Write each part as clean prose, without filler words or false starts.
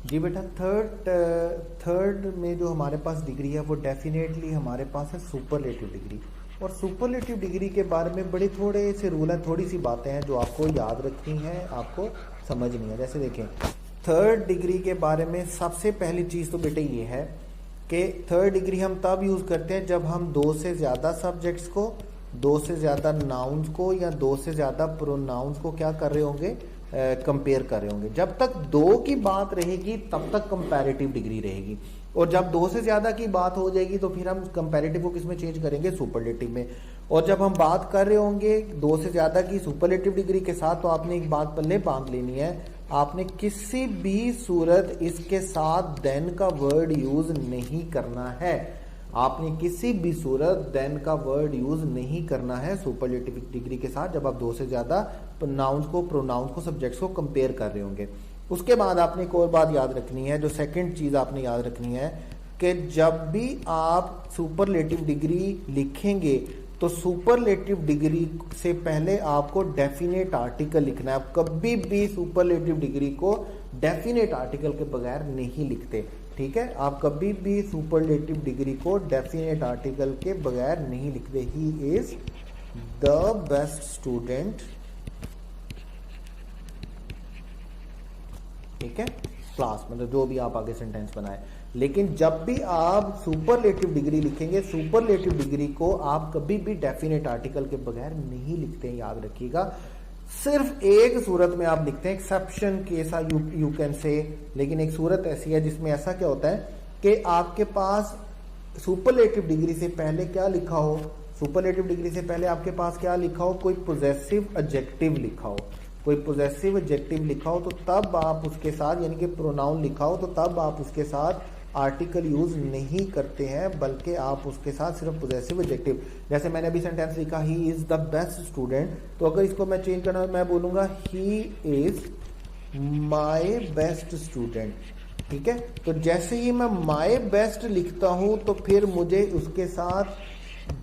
जी बेटा, थर्ड में जो हमारे पास डिग्री है वो डेफिनेटली हमारे पास है सुपरलेटिव डिग्री। और सुपरलेटिव डिग्री के बारे में बड़े थोड़े से रूल हैं, थोड़ी सी बातें हैं जो आपको याद रखनी है, आपको समझनी है। जैसे देखें, थर्ड डिग्री के बारे में सबसे पहली चीज़ तो बेटे ये है कि थर्ड डिग्री हम तब यूज़ करते हैं जब हम दो से ज़्यादा सब्जेक्ट्स को, दो से ज़्यादा नाउन्स को या दो से ज़्यादा प्रोनाउंस को क्या कर रहे होंगे, कंपेयर कर रहे होंगे। जब तक दो की बात रहेगी तब तक कंपैरेटिव डिग्री रहेगी, और जब दो से ज्यादा की बात हो जाएगी तो फिर हम कंपैरेटिव को किस में चेंज करेंगे, सुपरलेटिव में। और जब हम बात कर रहे होंगे दो से ज्यादा की सुपरलेटिव डिग्री के साथ, तो आपने एक बात पल्ले बांध लेनी है, आपने किसी भी सूरत इसके साथ देन का वर्ड यूज नहीं करना है। आपने किसी भी सूरत देन का वर्ड यूज नहीं करना है सुपरलेटिव डिग्री के साथ, जब आप दो से ज्यादा नाउन्स को, प्रोनाउंस को, सब्जेक्ट्स को कंपेयर कर रहे होंगे। उसके बाद आपने एक और बात याद रखनी है, जो सेकंड चीज आपने याद रखनी है कि जब भी आप सुपरलेटिव डिग्री लिखेंगे तो सुपरलेटिव डिग्री से पहले आपको डेफिनेट आर्टिकल लिखना है। आप कभी भी सुपरलेटिव डिग्री को डेफिनेट आर्टिकल के बगैर नहीं लिखते, ठीक है। आप कभी भी सुपरलेटिव डिग्री को डेफिनेट आर्टिकल के बगैर नहीं लिखते। He is the best student, ठीक है, क्लास, मतलब जो भी आप आगे सेंटेंस बनाए। लेकिन जब भी आप सुपरलेटिव डिग्री लिखेंगे, सुपरलेटिव डिग्री को आप कभी भी डेफिनेट आर्टिकल के बगैर नहीं लिखते हैं, याद रखिएगा। सिर्फ एक सूरत में आप लिखते हैं, exception case you can say, लेकिन एक सूरत ऐसी है जिसमें ऐसा क्या होता है कि आपके पास सुपरलेटिव डिग्री से पहले क्या लिखा हो, सुपरलेटिव डिग्री से पहले आपके पास क्या लिखा हो, कोई पोजेसिव एडजेक्टिव लिखा हो, कोई पोजेसिव एडजेक्टिव लिखा हो, तो तब आप उसके साथ, यानी कि प्रोनाउन लिखा हो, तो तब आप उसके साथ आर्टिकल यूज नहीं करते हैं, बल्कि आप उसके साथ सिर्फ पोजेसिव एडजेक्टिव। जैसे मैंने अभी सेंटेंस लिखा, he is the best student, तो अगर इसको मैं चेंज करना, मैं बोलूंगा he is my best student, ठीक है। तो जैसे ही मैं माय बेस्ट लिखता हूं तो फिर मुझे उसके साथ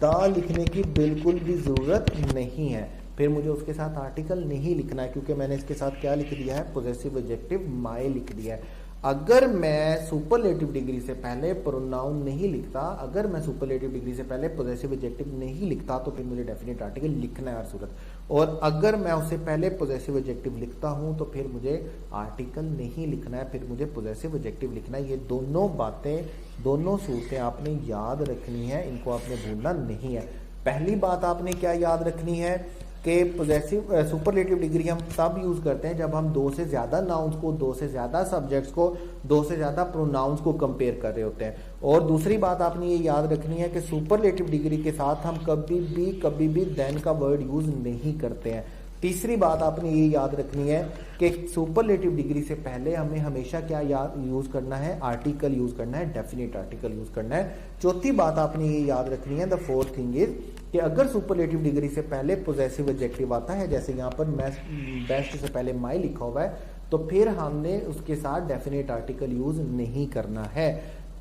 द लिखने की बिल्कुल भी जरूरत नहीं है, फिर मुझे उसके साथ आर्टिकल नहीं लिखना है, क्योंकि मैंने इसके साथ क्या लिख दिया है, पोजेसिव एडजेक्टिव माय लिख दिया है। अगर मैं सुपरलेटिव डिग्री से पहले प्रोनाउन नहीं लिखता, अगर मैं सुपरलेटिव डिग्री से पहले पोजेसिव एडजेक्टिव नहीं लिखता, तो फिर मुझे डेफिनेट आर्टिकल लिखना है हर सूरत। और अगर मैं उससे पहले पोजेसिव एडजेक्टिव लिखता हूं तो फिर मुझे आर्टिकल नहीं लिखना है, फिर मुझे पोजेसिव एडजेक्टिव लिखना है। ये दोनों बातें, दोनों सूरतें आपने याद रखनी है, इनको आपने भूलना नहीं है। पहली बात आपने क्या याद रखनी है कि पोजेसिव सुपरलेटिव डिग्री हम तब यूज करते हैं जब हम दो से ज्यादा नाउन्स को, दो से ज्यादा सब्जेक्ट्स को, दो से ज्यादा प्रोनाउंस को कंपेयर कर रहे होते हैं। और दूसरी बात आपने ये याद रखनी है कि सुपरलेटिव डिग्री के साथ हम कभी भी देन का वर्ड यूज नहीं करते हैं। तीसरी बात आपने ये याद रखनी है कि सुपरलेटिव डिग्री से पहले हमें हमेशा क्या यूज करना है, आर्टिकल यूज करना है, डेफिनेट आर्टिकल यूज करना है। चौथी बात आपने ये याद रखनी है, द फोर्थ थिंग इज कि अगर सुपरलेटिव डिग्री से पहले पोजेसिव एडजेक्टिव आता है, जैसे यहाँ पर बेस्ट से पहले माय लिखा हुआ है, तो फिर हमने उसके साथ डेफिनेट आर्टिकल यूज नहीं करना है।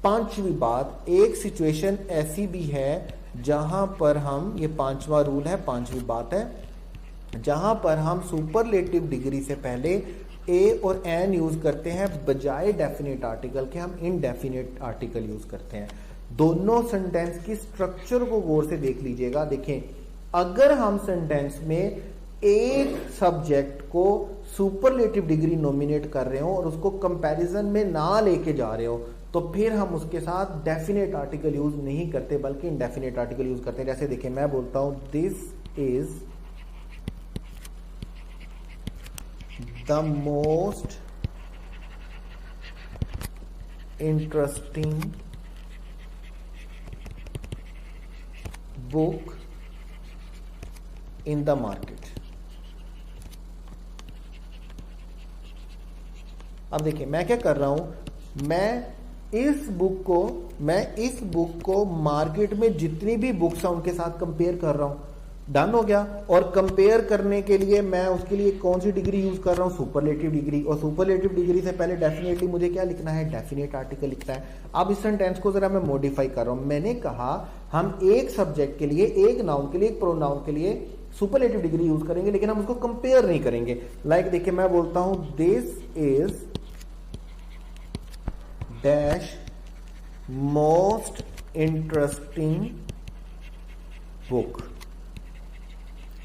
पांचवी बात, एक सिचुएशन ऐसी भी है जहां पर हम, ये पांचवा रूल है, पांचवी बात है, जहां पर हम सुपरलेटिव डिग्री से पहले ए और एन यूज करते हैं बजाय डेफिनेट आर्टिकल के, हम इनडेफिनेट आर्टिकल यूज करते हैं। दोनों सेंटेंस की स्ट्रक्चर को गौर से देख लीजिएगा। देखें, अगर हम सेंटेंस में एक सब्जेक्ट को सुपरलेटिव डिग्री नॉमिनेट कर रहे हो और उसको कंपैरिजन में ना लेके जा रहे हो, तो फिर हम उसके साथ डेफिनेट आर्टिकल यूज नहीं करते बल्कि इनडेफिनेट आर्टिकल यूज करते हैं। जैसे देखिए, मैं बोलता हूं this is the most interesting book in the market. अब देखिए मैं क्या कर रहा हूं, मैं इस बुक को मार्केट में जितनी भी बुक्स हैं उनके साथ कंपेयर कर रहा हूं। डन हो गया। और कंपेयर करने के लिए मैं उसके लिए कौन सी डिग्री यूज कर रहा हूं, सुपरलेटिव डिग्री। और सुपरलेटिव डिग्री से पहले डेफिनेटली मुझे क्या लिखना है, डेफिनेट आर्टिकल लिखना है। अब इस सेंटेंस को जरा मैं मॉडिफाई कर रहा हूं। मैंने कहा हम एक सब्जेक्ट के लिए, एक नाउन के लिए, एक प्रोनाउन के लिए सुपरलेटिव डिग्री यूज करेंगे, लेकिन हम उसको कंपेयर नहीं करेंगे। लाइक देखिए, मैं बोलता हूं this is dash most interesting book.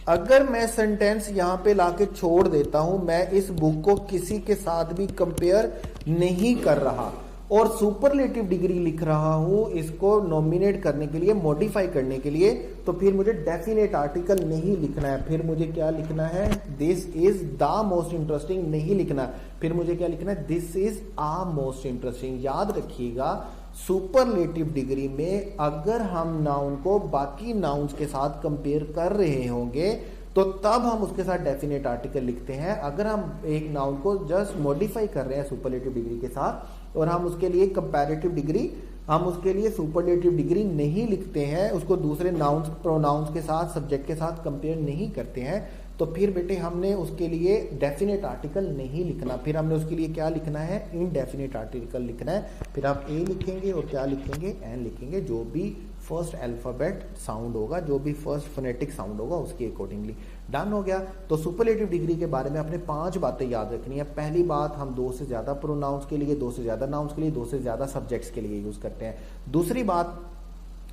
अगर मैं सेंटेंस यहां पे लाके छोड़ देता हूं, मैं इस बुक को किसी के साथ भी कंपेयर नहीं कर रहा और सुपरलेटिव डिग्री लिख रहा हूं इसको नॉमिनेट करने के लिए, मॉडिफाई करने के लिए, तो फिर मुझे डेफिनेट आर्टिकल नहीं लिखना है। फिर मुझे क्या लिखना है? This is the most interesting नहीं लिखना। फिर मुझे क्या लिखना है? This is a most interesting. याद रखिएगा, सुपरलेटिव डिग्री में अगर हम नाउन को बाकी नाउन्स के साथ कंपेयर कर रहे होंगे तो तब हम उसके साथ डेफिनेट आर्टिकल लिखते हैं। अगर हम एक नाउन को जस्ट मॉडिफाई कर रहे हैं सुपरलेटिव डिग्री के साथ और हम उसके लिए कंपैरेटिव डिग्री, हम उसके लिए सुपरलेटिव डिग्री नहीं लिखते हैं, उसको दूसरे नाउन्स प्रोनाउंस के साथ, सब्जेक्ट के साथ कंपेयर नहीं करते हैं, तो फिर बेटे हमने उसके लिए डेफिनेट आर्टिकल नहीं लिखना। फिर हमने उसके लिए क्या लिखना है? इनडेफिनेट आर्टिकल लिखना है। फिर आप ए लिखेंगे और क्या लिखेंगे? एन लिखेंगे। जो भी फर्स्ट अल्फाबेट साउंड होगा, जो भी फर्स्ट फोनेटिक साउंड होगा, उसके अकॉर्डिंगली। डन हो गया। तो सुपरलेटिव डिग्री के बारे में आपने 5 बातें याद रखनी है। पहली बात, हम 2 से ज्यादा प्रोनाउंस के लिए, 2 से ज्यादा नाउन्स के लिए, 2 से ज्यादा सब्जेक्ट्स के लिए यूज करते हैं। दूसरी बात,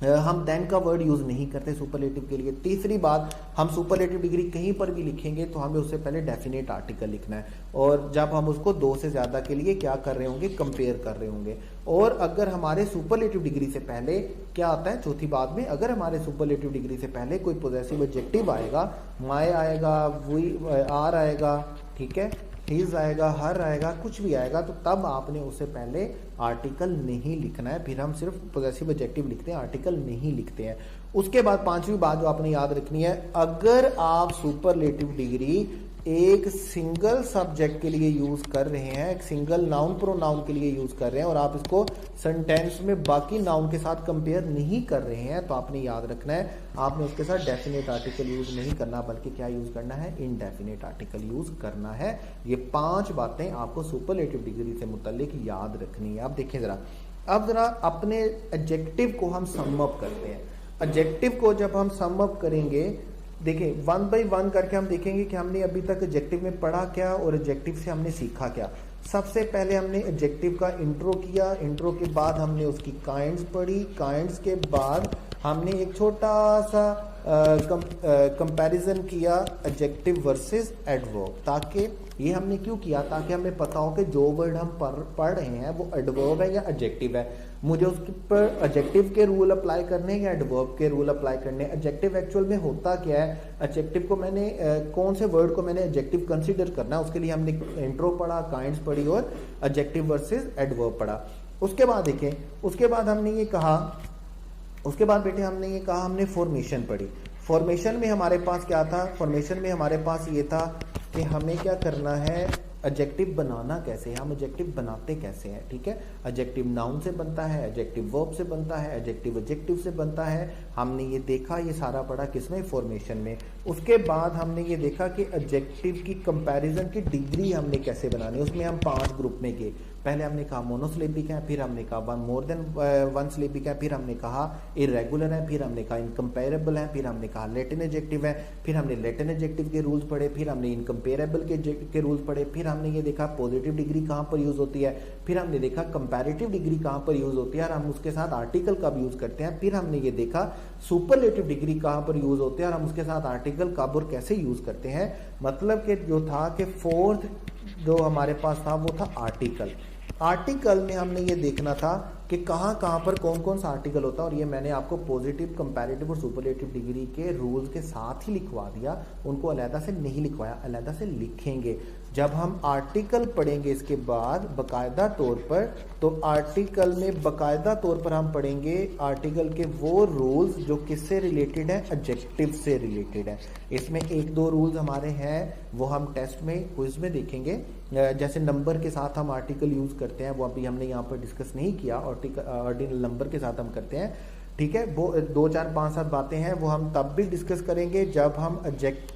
हम देन का वर्ड यूज नहीं करते सुपरलेटिव के लिए। तीसरी बात, हम सुपरलेटिव डिग्री कहीं पर भी लिखेंगे तो हमें उससे पहले डेफिनेट आर्टिकल लिखना है, और जब हम उसको 2 से ज्यादा के लिए क्या कर रहे होंगे? कंपेयर कर रहे होंगे। और अगर हमारे सुपरलेटिव डिग्री से पहले क्या आता है? चौथी बात में, अगर हमारे सुपरलेटिव डिग्री से पहले कोई पॉजेसिव एडजेक्टिव आएगा, माय आएगा, वी आर आएगा, ठीक है, हिज आएगा, हर आएगा, कुछ भी आएगा, तो तब आपने उससे पहले आर्टिकल नहीं लिखना है। फिर हम सिर्फ पॉजेसिव एडजेक्टिव लिखते हैं, आर्टिकल नहीं लिखते हैं। उसके बाद 5वीं बात जो आपने याद रखनी है, अगर आप सुपरलेटिव डिग्री एक सिंगल सब्जेक्ट के लिए यूज कर रहे हैं, एक सिंगल नाउन प्रोनाउन के लिए यूज कर रहे हैं और आप इसको सेंटेंस में बाकी नाउन के साथ कंपेयर नहीं कर रहे हैं, तो आपने याद रखना है, आपने उसके साथ डेफिनेट आर्टिकल यूज नहीं करना, बल्कि क्या यूज करना है? इनडेफिनेट आर्टिकल यूज करना है। ये 5 बातें आपको सुपरलेटिव डिग्री से मुताल्लिक याद रखनी है। अब देखें जरा, अब जरा अपने एडजेक्टिव को हम सम अप करते हैं। एडजेक्टिव को जब हम सम अप करेंगे, देखिए 1 बाय 1 करके हम देखेंगे कि हमने अभी तक एडजेक्टिव में पढ़ा क्या और एडजेक्टिव से हमने सीखा क्या। सबसे पहले हमने एडजेक्टिव का इंट्रो किया, इंट्रो के बाद हमने उसकी काइंड्स पढ़ी, काइंड्स के बाद हमने एक छोटा सा कंपैरिजन किया एडजेक्टिव वर्सेस एडवर्ब। ताकि ये हमने क्यों किया? ताकि हमें पता हो कि जो वर्ड हम पढ़ रहे हैं वो एडवर्ब है या एडजेक्टिव है। मुझे उसके पर एडजेक्टिव के रूल अप्लाई करने हैं या एडवर्ब के रूल अप्लाई करने हैं। एडजेक्टिव एक्चुअल में होता क्या है? एडजेक्टिव को मैंने कौन से वर्ड को मैंने एडजेक्टिव कंसीडर करना है, उसके लिए हमने इंट्रो पढ़ा, काइंड्स पढ़ी और एडजेक्टिव वर्सेस एडवर्ब पढ़ा। उसके बाद देखें, उसके बाद हमने ये कहा, उसके बाद बेटे हमने ये कहा, हमने फॉर्मेशन पढ़ी। फॉर्मेशन में हमारे पास क्या था? फॉर्मेशन में हमारे पास ये था कि हमें क्या करना है, एडजेक्टिव बनाना कैसे है, हम एडजेक्टिव बनाते कैसे हैं। ठीक है, एडजेक्टिव नाउन से बनता है, एडजेक्टिव वर्ब से बनता है, एडजेक्टिव एडजेक्टिव से बनता है। हमने ये देखा, ये सारा पढ़ा किसमें? फॉर्मेशन में। उसके बाद हमने ये देखा कि एडजेक्टिव की कंपैरिजन की डिग्री हमने कैसे बनानी है। उसमें हम 5 ग्रुप में गए। पहले हमने कहा मोनोसिलेबिक है, फिर हमने कहा one more than one syllabic है, फिर हमने कहा इरेगुलर है, फिर हमने कहा इनकम्पेरेबल है, फिर हमने कहा लैटिन एडजेक्टिव है, फिर हमने लैटिन एडजेक्टिव के रूल्स पढ़े, फिर हमने इनकम्पेरेबल के रूल्स पढ़े, फिर हमने ये देखा पॉजिटिव डिग्री कहाँ पर यूज होती है, फिर हमने देखा कंपैरेटिव डिग्री कहाँ पर यूज होती है और हम उसके साथ आर्टिकल कब यूज करते हैं, फिर हमने ये देखा सुपरलेटिव डिग्री कहाँ पर यूज होती है और हम उसके साथ आर्टिकल कब और कैसे यूज करते हैं। मतलब कि जो था कि 4th जो हमारे पास था वो था आर्टिकल। आर्टिकल में हमने ये देखना था कि कहाँ कहाँ पर कौन कौन सा आर्टिकल होता है, और ये मैंने आपको पॉजिटिव, कंपैरेटिव और सुपरलेटिव डिग्री के रूल्स के साथ ही लिखवा दिया, उनको अलहदा से नहीं लिखवाया, अलहदा से लिखेंगे जब हम आर्टिकल पढ़ेंगे इसके बाद बाकायदा तौर पर। तो आर्टिकल में बाकायदा तौर पर हम पढ़ेंगे आर्टिकल के वो रूल्स जो किससे रिलेटेड है, एडजेक्टिव से रिलेटेड है। इसमें 1-2 रूल्स हमारे हैं, वो हम टेस्ट में, क्विज में देखेंगे। जैसे नंबर के साथ हम आर्टिकल यूज करते हैं, वो अभी हमने यहाँ पर डिस्कस नहीं किया, ऑर्डिनल नंबर के साथ हम करते हैं। ठीक है, वो 2 4 5 7 बातें हैं, वो हम तब भी डिस्कस करेंगे जब हम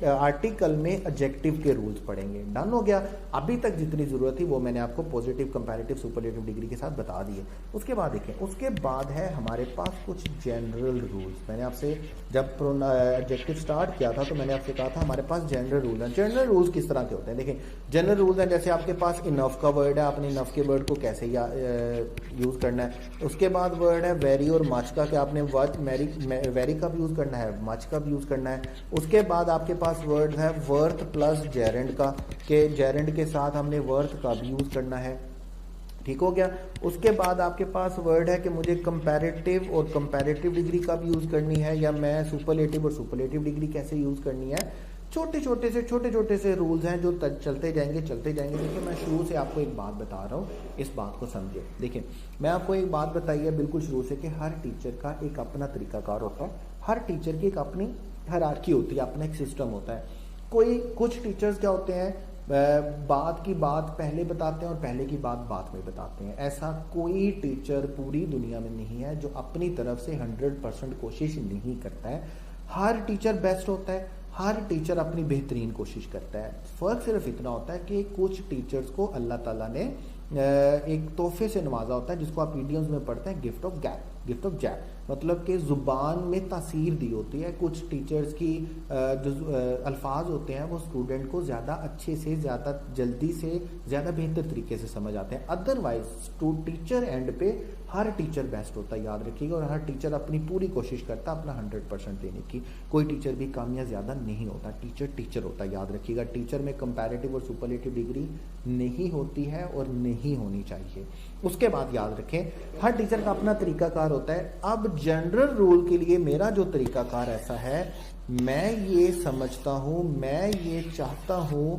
आर्टिकल में एडजेक्टिव के रूल्स पढ़ेंगे। डन हो गया। अभी तक जितनी जरूरत थी वो मैंने आपको पॉजिटिव, कंपैरेटिव, सुपरलेटिव डिग्री के साथ बता दिए। उसके बाद देखें, उसके बाद है हमारे पास कुछ जनरल रूल्स। मैंने आपसे जब एडजेक्टिव स्टार्ट किया था तो मैंने आपसे कहा था हमारे पास जनरल रूल है। जनरल रूल्स किस तरह के होते हैं? देखें, जनरल रूल्स हैं जैसे आपके पास इनफ का वर्ड है, आपने इनफ के वर्ड को कैसे यूज करना है। उसके बाद वर्ड है वेरी और मच का, कि आपने वेरी का भी यूज करना है, मच का भी यूज करना है। उसके बाद आपके पास वर्ड है वर्थ प्लस जेरेंड का, कि जेरेंड के साथ हमने वर्थ का भी यूज करना है। ठीक हो गया। उसके बाद आपके पास वर्ड है कि मुझे कंपैरेटिव और कंपैरेटिव डिग्री का भी यूज करनी है, या मैं सुपरलेटिव और सुपरलेटिव डिग्री कैसे यूज करनी है। छोटे छोटे से रूल्स हैं जो चलते जाएंगे। देखिए, मैं शुरू से आपको एक बात बता रहा हूँ, इस बात को समझिए। देखिए, मैं आपको एक बात बताई है बिल्कुल शुरू से कि हर टीचर का एक अपना तरीकाकार होता है, हर टीचर की एक अपनी हायरार्की होती है, अपना एक सिस्टम होता है। कुछ टीचर्स क्या होते हैं, बात की बात पहले बताते हैं और पहले की बात बाद में बताते हैं। ऐसा कोई टीचर पूरी दुनिया में नहीं है जो अपनी तरफ से 100% कोशिश नहीं करता है। हर टीचर बेस्ट होता है, हर टीचर अपनी बेहतरीन कोशिश करता है। फर्क सिर्फ इतना होता है कि कुछ टीचर्स को अल्लाह ताला ने एक तोहफे से नवाजा होता है, जिसको आप ईडियम्स में पढ़ते हैं गिफ्ट ऑफ गैप, मतलब कि जुबान में तासीर दी होती है। कुछ टीचर्स की जो अल्फाज होते हैं वो स्टूडेंट को ज़्यादा अच्छे से, ज़्यादा जल्दी से, ज़्यादा बेहतर तरीके से समझ आते हैं। अदरवाइज टीचर एंड पे हर टीचर बेस्ट होता है, याद रखिएगा, और हर टीचर अपनी पूरी कोशिश करता है अपना 100% देने की। कोई टीचर भी कम या ज़्यादा नहीं होता, टीचर होता है, याद रखिएगा। टीचर में कंपैरेटिव और सुपरलेटिव डिग्री नहीं होती है और नहीं होनी चाहिए। उसके बाद याद रखें, हर टीचर का अपना तरीकाकार होता है। अब जनरल रूल के लिए मेरा जो तरीकाकार ऐसा है, मैं ये समझता हूं, मैं ये चाहता हूं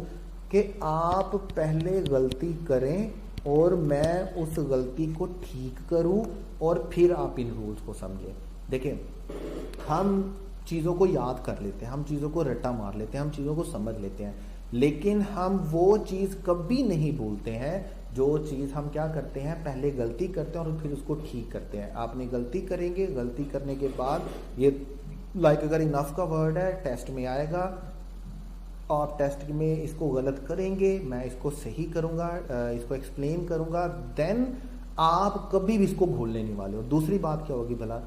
कि आप पहले गलती करें और मैं उस गलती को ठीक करूं और फिर आप इन रूल्स को समझें। देखिए, हम चीज़ों को याद कर लेते हैं, हम चीज़ों को रट्टा मार लेते हैं, हम चीज़ों को समझ लेते हैं, लेकिन हम वो चीज़ कभी नहीं भूलते हैं जो चीज़ हम क्या करते हैं, पहले गलती करते हैं और फिर उसको ठीक करते हैं। आपने गलती करेंगे, गलती करने के बाद ये अगर इनफ का वर्ड है टेस्ट में आएगा, आप टेस्ट में इसको गलत करेंगे, मैं इसको सही करूंगा, इसको एक्सप्लेन करूंगा, देन आप कभी भी इसको भूलने नहीं वाले हो। दूसरी बात क्या होगी भला,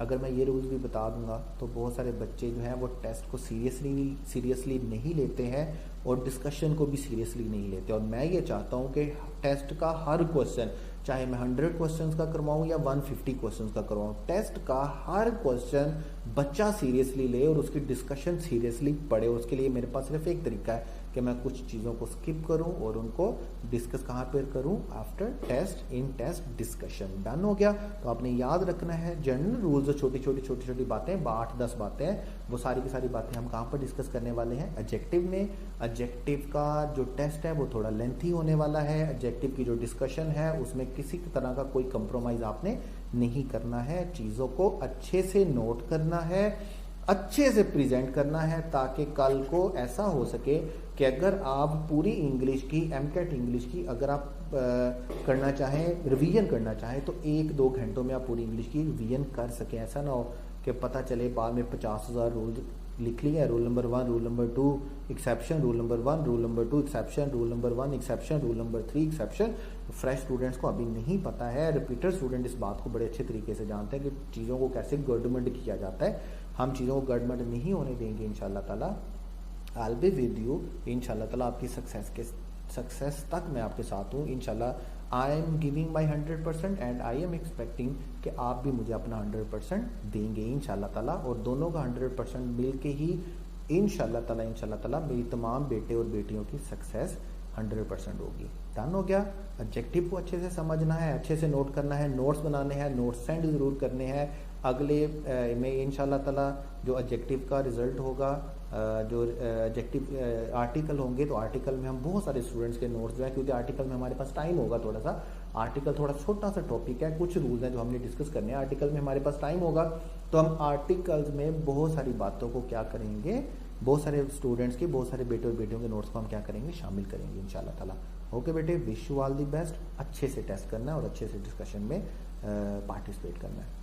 अगर मैं ये रूल्स भी बता दूंगा तो बहुत सारे बच्चे जो हैं वो टेस्ट को सीरियसली नहीं लेते हैं और डिस्कशन को भी सीरियसली नहीं लेते। और मैं ये चाहता हूँ कि टेस्ट का हर क्वेश्चन, चाहे मैं 100 क्वेश्चंस का करवाऊँ या 150 क्वेश्चंस का करवाऊँ, टेस्ट का हर क्वेश्चन बच्चा सीरियसली ले और उसकी डिस्कशन सीरियसली पढ़े। उसके लिए मेरे पास सिर्फ एक तरीका है कि मैं कुछ चीज़ों को स्किप करूं और उनको डिस्कस कहाँ पर करूं, आफ्टर टेस्ट, इन टेस्ट डिस्कशन। डन हो गया। तो आपने याद रखना है जनरल रूल्स, जो छोटी बातें 8-10 बातें हैं, वो सारी की सारी बातें हम कहाँ पर डिस्कस करने वाले हैं, एडजेक्टिव में। एडजेक्टिव का जो टेस्ट है वो थोड़ा लेंथी होने वाला है। एडजेक्टिव की जो डिस्कशन है उसमें किसी तरह का कोई कंप्रोमाइज आपने नहीं करना है। चीज़ों को अच्छे से नोट करना है, अच्छे से प्रेजेंट करना है, ताकि कल को ऐसा हो सके कि अगर आप पूरी इंग्लिश की, एमकेट इंग्लिश की अगर आप करना चाहें, रिवीजन करना चाहें, तो 1-2 घंटों में आप पूरी इंग्लिश की रिवीजन कर सकें। ऐसा ना हो कि पता चले बाद में 50,000 रूल लिख लिए, rule number 1, rule number 2 exception, rule number 1, rule number 2 exception, rule number 1 exception, rule number 3 exception. Fresh students को अभी नहीं पता है, रिपीटर स्टूडेंट इस बात को बड़े अच्छे तरीके से जानते हैं कि चीज़ों को कैसे गवर्नमेंट किया जाता है। हम चीज़ों को गवर्नमेंट नहीं होने देंगे इंशाल्लाह ताला। I will be with you इंशाल्लाह ताला, आपकी सक्सेस तक मैं आपके साथ हूँ इंशाल्लाह। I am giving my 100% and I am expecting कि आप भी मुझे अपना 100% देंगे इंशाल्लाह ताला, और दोनों का 100% मिल के ही इंशाल्लाह ताला मेरी तमाम बेटे और बेटियों की सक्सेस 100% होगी। डन हो गया। ऑब्जेक्टिव को अच्छे से समझना है, अच्छे से नोट करना है, नोट्स बनाने हैं, नोट्स सेंड ज़रूर करने हैं। अगले में इंशाल्लाह ताला जो ऑब्जेक्टिव का रिजल्ट होगा, जो ऑब्जेक्टिव आर्टिकल होंगे, तो आर्टिकल में हम बहुत सारे स्टूडेंट्स के नोट्स जो हैं, क्योंकि आर्टिकल में हमारे पास टाइम होगा थोड़ा सा, आर्टिकल थोड़ा छोटा सा टॉपिक है, कुछ रूल्स हैं जो हमने डिस्कस करने हैं, आर्टिकल में हमारे पास टाइम होगा, तो हम आर्टिकल्स में बहुत सारी बातों को क्या करेंगे, बहुत सारे स्टूडेंट्स के, बहुत सारे बेटे और बेटियों के नोट्स को हम क्या करेंगे, शामिल करेंगे इंशाल्लाह ताला। ओके बेटे, wish you all the best. अच्छे से टेस्ट करना है और अच्छे से डिस्कशन में पार्टिसिपेट करना है।